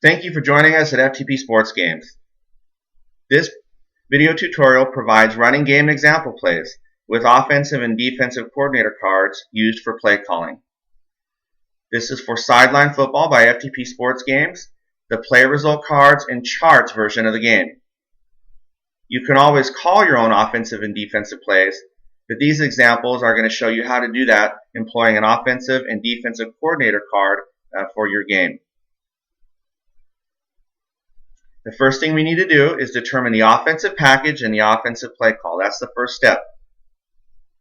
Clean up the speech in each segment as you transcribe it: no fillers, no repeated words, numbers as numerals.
Thank you for joining us at FTP Sports Games. This video tutorial provides running game example plays with offensive and defensive coordinator cards used for play calling. This is for Sideline Football by FTP Sports Games, the play result cards and charts version of the game. You can always call your own offensive and defensive plays, but these examples are going to show you how to do that employing an offensive and defensive coordinator card for your game. The first thing we need to do is determine the offensive package and the offensive play call. That's the first step.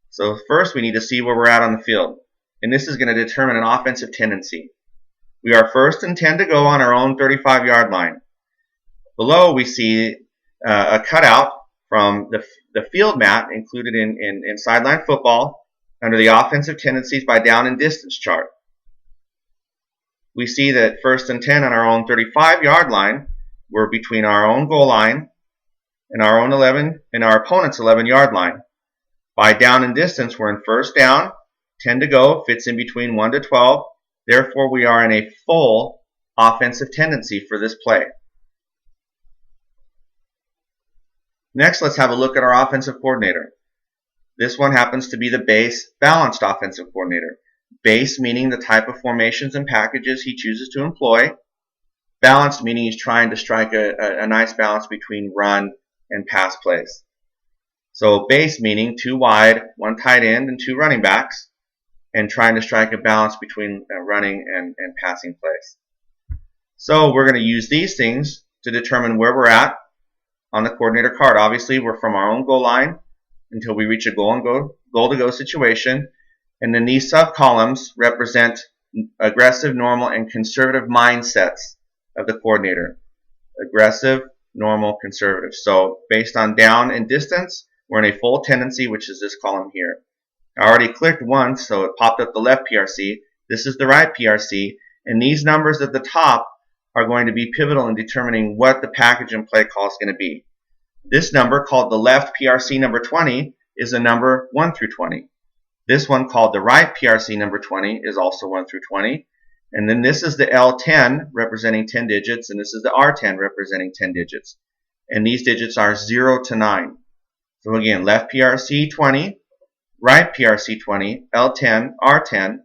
So first we need to see where we're at on the field. And this is going to determine an offensive tendency. We are first and 10 to go on our own 35-yard line. Below we see a cutout from the field map included in Sideline Football under the offensive tendencies by down and distance chart. We see that first and 10 on our own 35-yard line, we're between our own goal line and our own 11 and our opponent's 11-yard line. By down and distance, we're in first down, 10 to go, fits in between 1 to 12. Therefore, we are in a full offensive tendency for this play. Next, let's have a look at our offensive coordinator. This one happens to be the base balanced offensive coordinator. Base meaning the type of formations and packages he chooses to employ. Balanced meaning he's trying to strike a nice balance between run and pass plays. So base meaning 2 wide, 1 tight end, and 2 running backs, and trying to strike a balance between running and passing plays. So we're going to use these things to determine where we're at on the coordinator card. Obviously, we're from our own goal line until we reach a goal-to-go situation, and then these sub-columns represent aggressive, normal, and conservative mindsets of the coordinator. Aggressive, normal, conservative. So based on down and distance, we're in a full tendency, which is this column here. I already clicked once, so it popped up the left PRC. This is the right PRC, and these numbers at the top are going to be pivotal in determining what the package and play call is going to be. This number, called the left PRC number 20, is a number 1 through 20. This one, called the right PRC number 20, is also 1 through 20. And then this is the L10 representing 10 digits, and this is the R10 representing 10 digits. And these digits are 0 to 9. So again, left PRC 20, right PRC 20, L10, R10,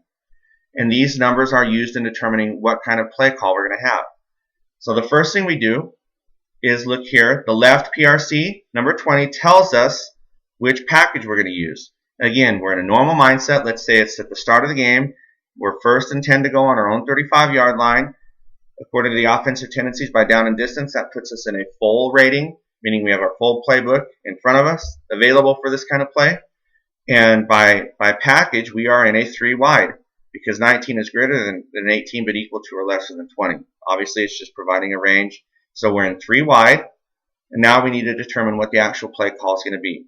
and these numbers are used in determining what kind of play call we're going to have. So the first thing we do is look here. The left PRC, number 20, tells us which package we're going to use. Again, we're in a normal mindset. Let's say it's at the start of the game. We're first and 10 to go on our own 35-yard line. According to the offensive tendencies by down and distance, that puts us in a full rating, meaning we have our full playbook in front of us, available for this kind of play. And by package, we are in a 3 wide, because 19 is greater than 18, but equal to or lesser than 20. Obviously, it's just providing a range. So we're in 3 wide, and now we need to determine what the actual play call is going to be.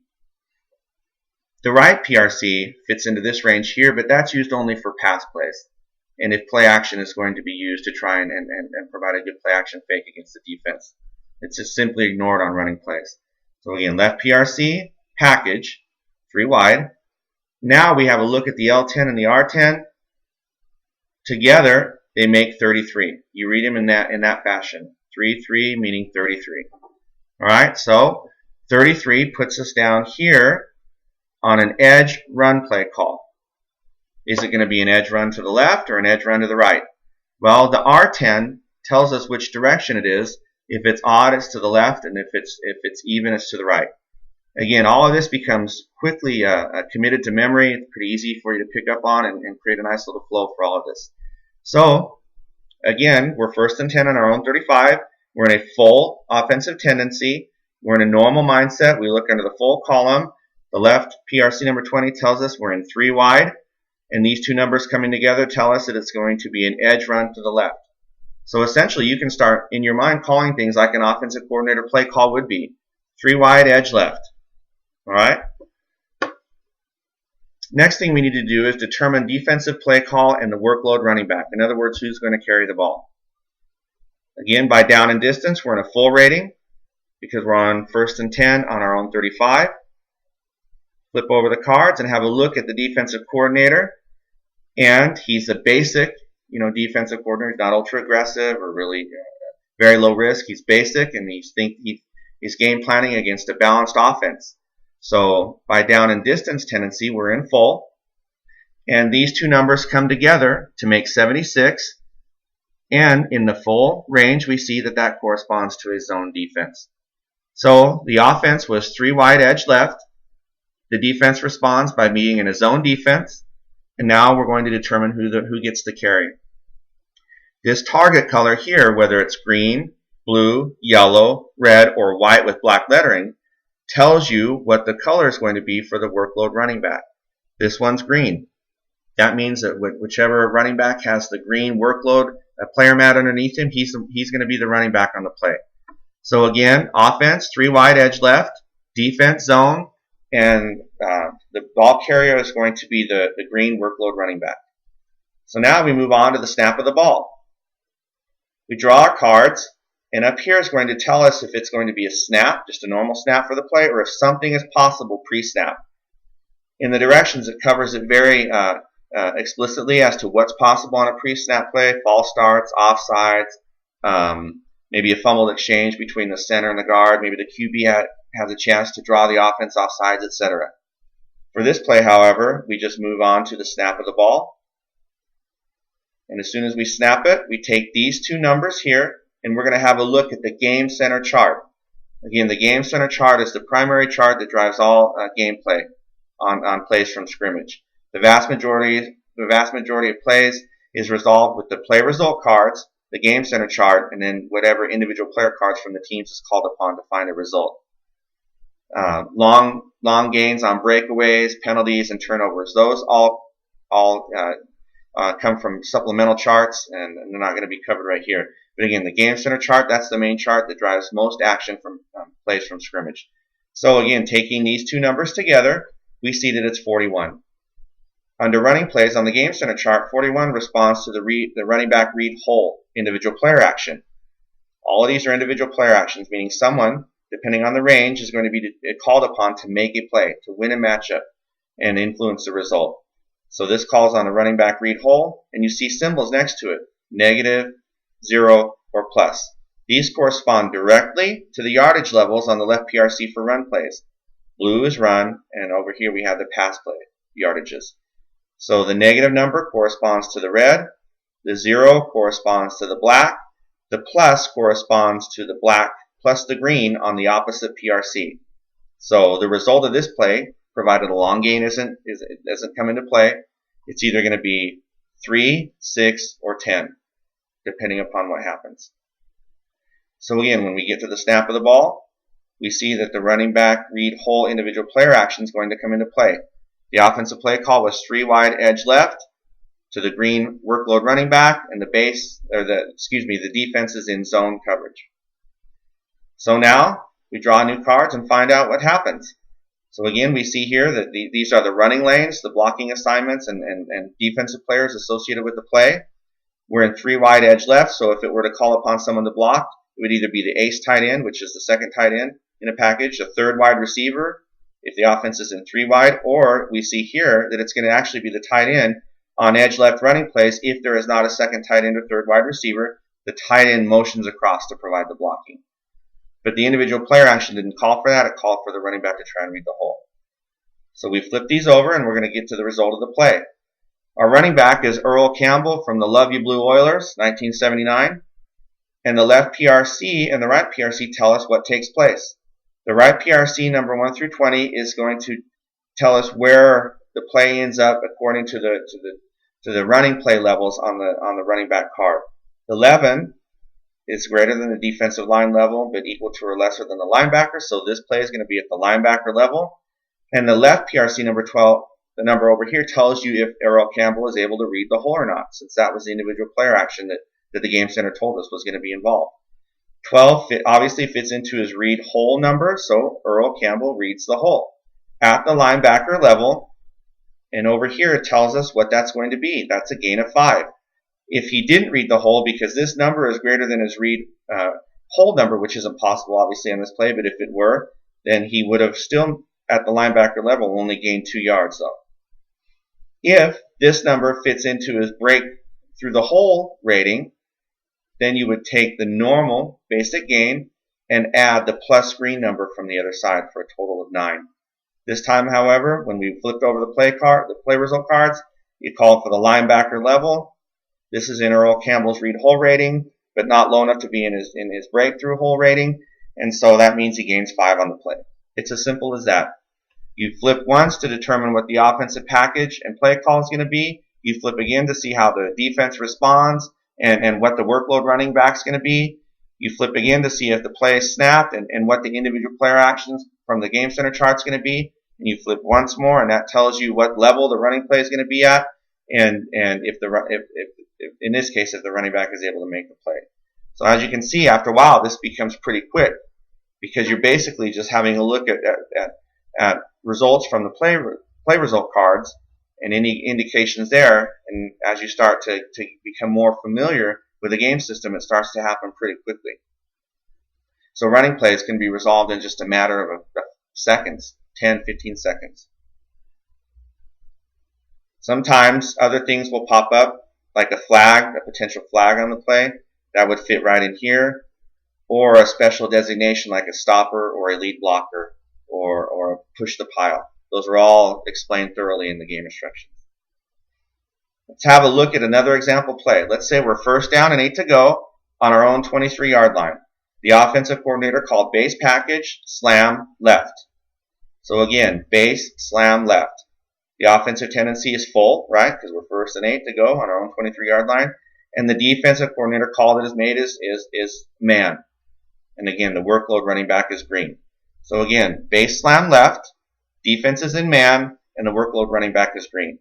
The right PRC fits into this range here, but that's used only for pass plays. And if play action is going to be used to try and provide a good play action fake against the defense, it's just simply ignored on running plays. So again, left PRC, package, 3 wide. Now we have a look at the L10 and the R10. Together, they make 33. You read them in that fashion. 3, 3, meaning 33. All right, so 33 puts us down here on an edge run play call. Is it going to be an edge run to the left or an edge run to the right? Well, the R10 tells us which direction it is. If it's odd, it's to the left, and if it's even, it's to the right. Again, all of this becomes quickly committed to memory. It's pretty easy for you to pick up on and create a nice little flow for all of this. So, again, we're first and 10 on our own 35. We're in a full offensive tendency. We're in a normal mindset. We look under the full column. The left PRC number 20 tells us we're in 3 wide, and these two numbers coming together tell us that it's going to be an edge run to the left. So essentially, you can start in your mind calling things like an offensive coordinator play call would be. 3 wide, edge left. All right? Next thing we need to do is determine defensive play call and the workload running back. In other words, who's going to carry the ball. Again, by down and distance, we're in a full rating because we're on first and 10 on our own 35. Flip over the cards and have a look at the defensive coordinator. And he's a basic, defensive coordinator. He's not ultra aggressive or really very low risk. He's basic, and he's game planning against a balanced offense. So by down and distance tendency, we're in full. And these two numbers come together to make 76. And in the full range, we see that that corresponds to a zone defense. So the offense was 3 wide edge left. The defense responds by being in a zone defense. And now we're going to determine who gets the carry. This target color here, whether it's green, blue, yellow, red, or white with black lettering, tells you what the color is going to be for the workload running back. This one's green. That means that whichever running back has the green workload player mat underneath him, he's going to be the running back on the play. So again, offense, 3 wide edge left, defense zone, and the ball carrier is going to be the green workload running back. So now we move on to the snap of the ball. We draw our cards, and up here is going to tell us if it's going to be a snap, just a normal snap for the play, or if something is possible pre-snap. In the directions, it covers it very explicitly as to what's possible on a pre-snap play: false starts, offsides, maybe a fumbled exchange between the center and the guard, maybe the QB has a chance to draw the offense offsides, etc. For this play, however, we just move on to the snap of the ball. And as soon as we snap it, we take these two numbers here, and we're going to have a look at the game center chart. Again, the game center chart is the primary chart that drives all gameplay on plays from scrimmage. The vast majority of plays is resolved with the play result cards, the game center chart, and then whatever individual player cards from the teams is called upon to find a result. Long gains on breakaways, penalties, and turnovers. Those all come from supplemental charts, and they're not going to be covered right here. But again, the game center chart, that's the main chart that drives most action from plays from scrimmage. So again, taking these two numbers together, we see that it's 41. Under running plays on the game center chart, 41 responds to the running back read hole individual player action. All of these are individual player actions, meaning someone, depending on the range, is going to be called upon to make a play, to win a matchup, and influence the result. So this calls on a running back read hole, and you see symbols next to it: negative, 0, or plus. These correspond directly to the yardage levels on the left PRC for run plays. Blue is run, and over here we have the pass play yardages. So the negative number corresponds to the red, the 0 corresponds to the black, the plus corresponds to the black plus the green on the opposite PRC. So the result of this play, provided a long gain doesn't come into play, it's either going to be 3, 6, or 10, depending upon what happens. So again, when we get to the snap of the ball, we see that the running back read hole individual player action is going to come into play. The offensive play call was 3 wide edge left to the green workload running back, and the defense is in zone coverage. So now we draw new cards and find out what happens. So again, we see here that these are the running lanes, the blocking assignments, and defensive players associated with the play. We're in 3 wide edge left, so if it were to call upon someone to block, it would either be the ace tight end, which is the second tight end in a package, the third wide receiver, if the offense is in 3 wide, or we see here that it's going to actually be the tight end on edge left running plays. If there is not a second tight end or third wide receiver, the tight end motions across to provide the blocking. But the individual player action didn't call for that. It called for the running back to try and read the hole. So we flip these over, and we're going to get to the result of the play. Our running back is Earl Campbell from the Love You Blue Oilers, 1979. And the left PRC and the right PRC tell us what takes place. The right PRC, number 1 through 20, is going to tell us where the play ends up according to the running play levels on the running back card. 11 is greater than the defensive line level, but equal to or lesser than the linebacker. So this play is going to be at the linebacker level. And the left PRC, number 12, the number over here, tells you if Earl Campbell is able to read the hole or not, since that was the individual player action that the game center told us was going to be involved. 12 obviously fits into his read hole number, so Earl Campbell reads the hole at the linebacker level. And over here it tells us what that's going to be. That's a gain of 5. If he didn't read the hole, because this number is greater than his read hole number, which isn't possible obviously on this play, but if it were, then he would have still at the linebacker level only gained 2 yards though. If this number fits into his break through the hole rating, then you would take the normal basic gain and add the plus green number from the other side for a total of 9. This time, however, when we flipped over the play result cards, it called for the linebacker level. This is in Earl Campbell's read hole rating, but not low enough to be in his breakthrough hole rating, and so that means he gains 5 on the play. It's as simple as that. You flip once to determine what the offensive package and play call is going to be. You flip again to see how the defense responds and what the workload running back is going to be. You flip again to see if the play is snapped and what the individual player actions from the game center chart is going to be. And you flip once more, and that tells you what level the running play is going to be at, and if in this case, if the running back is able to make the play. So as you can see, after a while, this becomes pretty quick because you're basically just having a look at results from the play result cards and any indications there. And as you start to become more familiar with the game system, it starts to happen pretty quickly. So running plays can be resolved in just a matter of seconds, 10, 15 seconds. Sometimes other things will pop up, like a flag, a potential flag on the play that would fit right in here, or a special designation like a stopper or a lead blocker or a push the pile. Those are all explained thoroughly in the game instructions. Let's have a look at another example play. Let's say we're first down and 8 to go on our own 23-yard line. The offensive coordinator called base package, slam, left. So again, base, slam, left. The offensive tendency is full, right? Because we're first and 8 to go on our own 23-yard line. And the defensive coordinator call that is made is man. And again, the workload running back is green. So again, base, slam, left. Defense is in man, and the workload running back is green.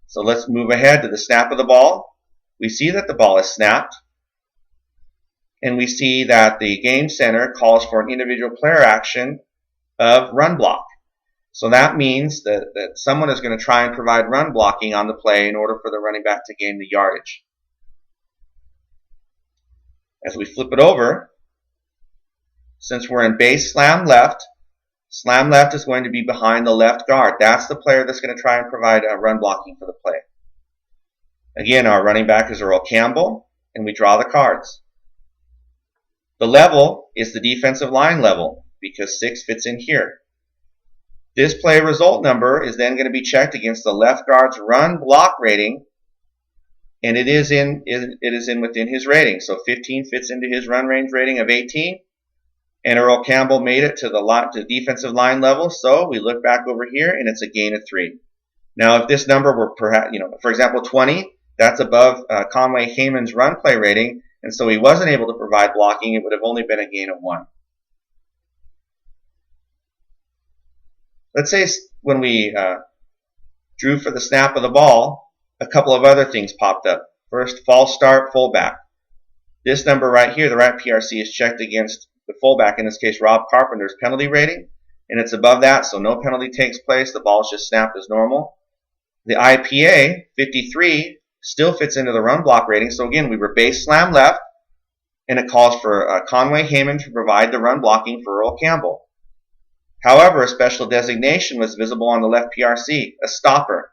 So let's move ahead to the snap of the ball. We see that the ball is snapped. And we see that the game center calls for an individual player action of run block. So that means that someone is going to try and provide run blocking on the play in order for the running back to gain the yardage. As we flip it over, since we're in base slam left is going to be behind the left guard. That's the player that's going to try and provide run blocking for the play. Again, our running back is Earl Campbell, and we draw the cards. The level is the defensive line level because 6 fits in here. This play result number is then going to be checked against the left guard's run block rating, and it is within his rating. So 15 fits into his run range rating of 18, and Earl Campbell made it to the defensive line level. So we look back over here, and it's a gain of 3. Now, if this number were perhaps, for example, 20, that's above Conway Hayman's run play rating, and so he wasn't able to provide blocking. It would have only been a gain of 1. Let's say when we drew for the snap of the ball, a couple of other things popped up. First, false start, fullback. This number right here, the right PRC, is checked against the fullback, in this case Rob Carpenter's penalty rating, and it's above that, so no penalty takes place. The ball is just snapped as normal. The IPA, 53, still fits into the run block rating. So again, we were base slam left, and it calls for Conway Hayman to provide the run blocking for Earl Campbell. However, a special designation was visible on the left PRC, a stopper.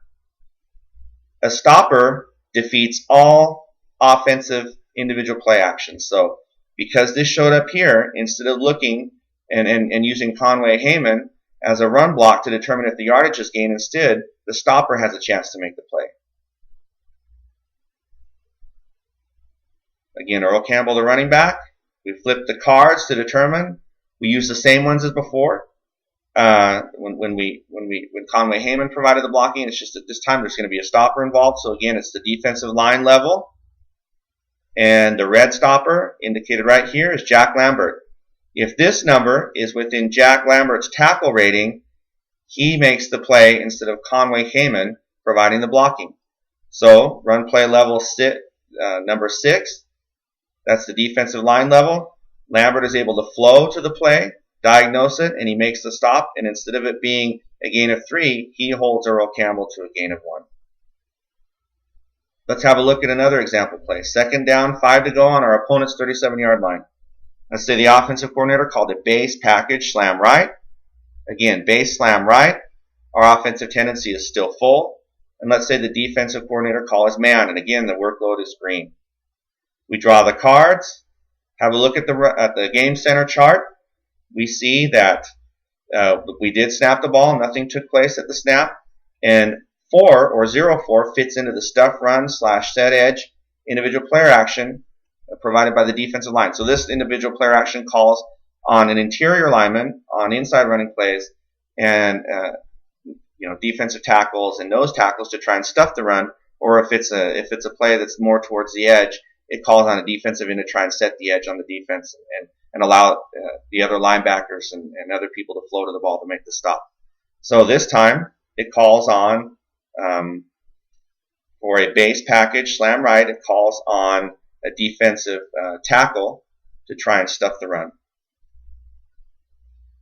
A stopper defeats all offensive individual play actions. So because this showed up here, instead of looking and using Conway Hayman as a run block to determine if the yardage is gained, instead, the stopper has a chance to make the play. Again, Earl Campbell, the running back. We flip the cards to determine. We use the same ones as before. When Conway Hayman provided the blocking, it's just that this time there's going to be a stopper involved. So again, it's the defensive line level. And the red stopper indicated right here is Jack Lambert. If this number is within Jack Lambert's tackle rating, he makes the play instead of Conway Hayman providing the blocking. So run play level number 6, that's the defensive line level. Lambert is able to flow to the play, diagnose it, and he makes the stop. And instead of it being a gain of 3, he holds Earl Campbell to a gain of 1. Let's have a look at another example play. Second down, 5 to go on our opponent's 37-yard line. Let's say the offensive coordinator called it base, package, slam right. Again, base, slam right. Our offensive tendency is still full. And let's say the defensive coordinator call is man. And again, the workload is green. We draw the cards, have a look at the game center chart. We see that we did snap the ball, nothing took place at the snap, and 4 or 0-4 fits into the stuff run / set edge individual player action provided by the defensive line. So this individual player action calls on an interior lineman on inside running plays and defensive tackles and nose tackles to try and stuff the run, or if it's a play that's more towards the edge, it calls on a defensive end to try and set the edge on the defense and allow the other linebackers and other people to flow to the ball to make the stop. So this time it calls on for a base package slam right. It calls on a defensive tackle to try and stuff the run.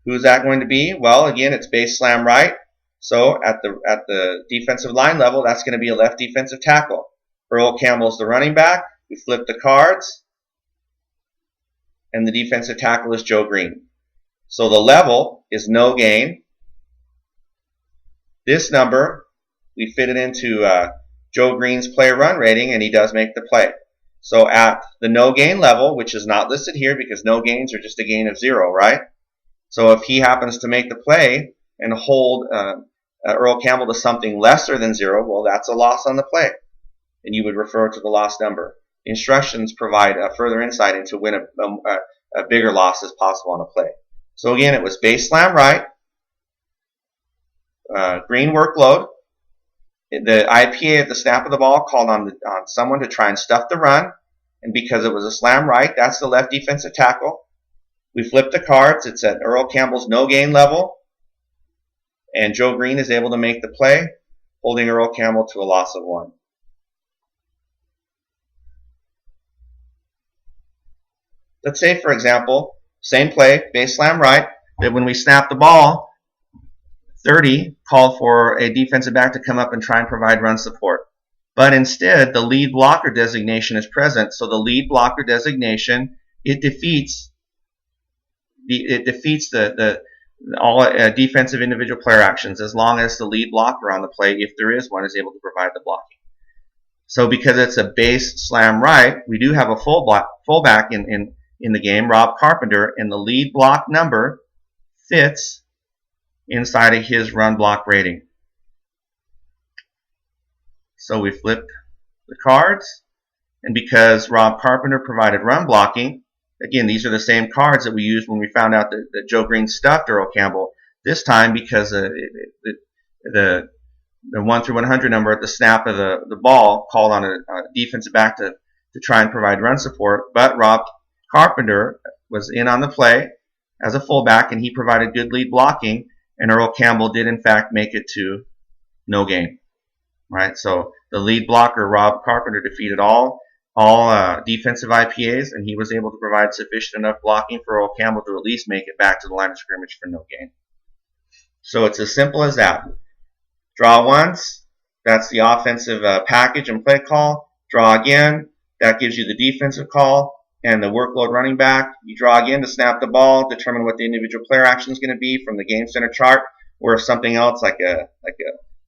Who's that going to be? Well, again, it's base slam right. So at the defensive line level, that's going to be a left defensive tackle. Earl Campbell's the running back. We flip the cards, and the defensive tackle is Joe Green. So the level is no gain. This number, we fit it into Joe Green's play run rating, and he does make the play. So at the no gain level, which is not listed here because no gains are just a gain of 0, right? So if he happens to make the play and hold Earl Campbell to something lesser than 0, well, that's a loss on the play, and you would refer to the loss number. The instructions provide further insight into when a bigger loss is possible on a play. So again, it was base slam right, green workload. The IPA at the snap of the ball called on someone to try and stuff the run, and because it was a slam right, that's the left defensive tackle. We flip the cards. It's at Earl Campbell's no gain level, and Joe Green is able to make the play, holding Earl Campbell to a loss of 1. Let's say, for example, same play, base slam right, that when we snap the ball, 30 called for a defensive back to come up and try and provide run support. But instead, the lead blocker designation is present. So the lead blocker designation, it defeats all defensive individual player actions as long as the lead blocker on the play, if there is one, is able to provide the blocking. So because it's a base slam right, we do have a fullback in the game, Rob Carpenter, and the lead block number fits inside of his run block rating. So we flipped the cards, and because Rob Carpenter provided run blocking, again, these are the same cards that we used when we found out that Joe Green stuffed Earl Campbell. This time, because the 1 through 100 number at the snap of the ball called on a defensive back to try and provide run support, but Rob Carpenter was in on the play as a fullback, and he provided good lead blocking, and Earl Campbell did, in fact, make it to no gain. Right? So the lead blocker, Rob Carpenter, defeated all defensive IPAs, and he was able to provide sufficient enough blocking for Earl Campbell to at least make it back to the line of scrimmage for no gain. So it's as simple as that. Draw once, that's the offensive package and play call. Draw again, that gives you the defensive call and the workload running back. You draw again to snap the ball, determine what the individual player action is going to be from the game center chart, or if something else like a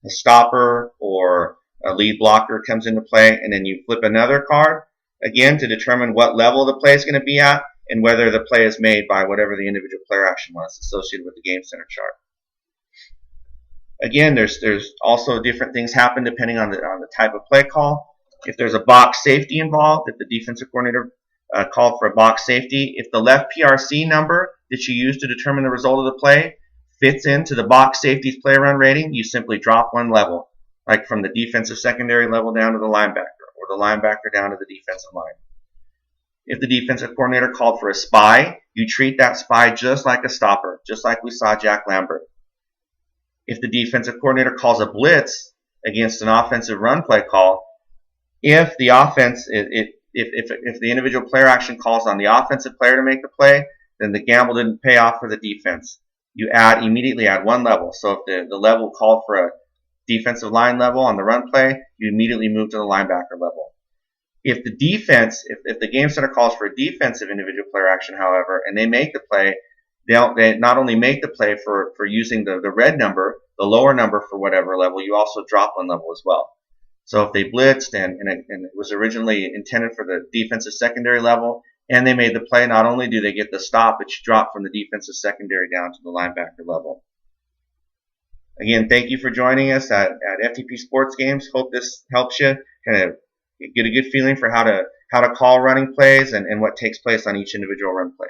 stopper or a lead blocker comes into play, and then you flip another card again to determine what level the play is going to be at and whether the play is made by whatever the individual player action was associated with the game center chart. Again, there's also different things happen depending on the type of play call. If there's a box safety involved, if the defensive coordinator called for a box safety, if the left PRC number that you use to determine the result of the play fits into the box safety's play run rating, you simply drop one level, like from the defensive secondary level down to the linebacker, or the linebacker down to the defensive line. If the defensive coordinator called for a spy, you treat that spy just like a stopper, just like we saw Jack Lambert. If the defensive coordinator calls a blitz against an offensive run play call, if the individual player action calls on the offensive player to make the play, then the gamble didn't pay off for the defense. You immediately add one level. So if the level called for a defensive line level on the run play, you immediately move to the linebacker level. If the defense, if the game center calls for a defensive individual player action, however, and they make the play, they not only make the play for using the red number, the lower number for whatever level, you also drop one level as well. So if they blitzed and it was originally intended for the defensive secondary level, and they made the play, not only do they get the stop, but you drop from the defensive secondary down to the linebacker level. Again, thank you for joining us at FTP Sports Games. Hope this helps you kind of get a good feeling for how to call running plays and what takes place on each individual run play.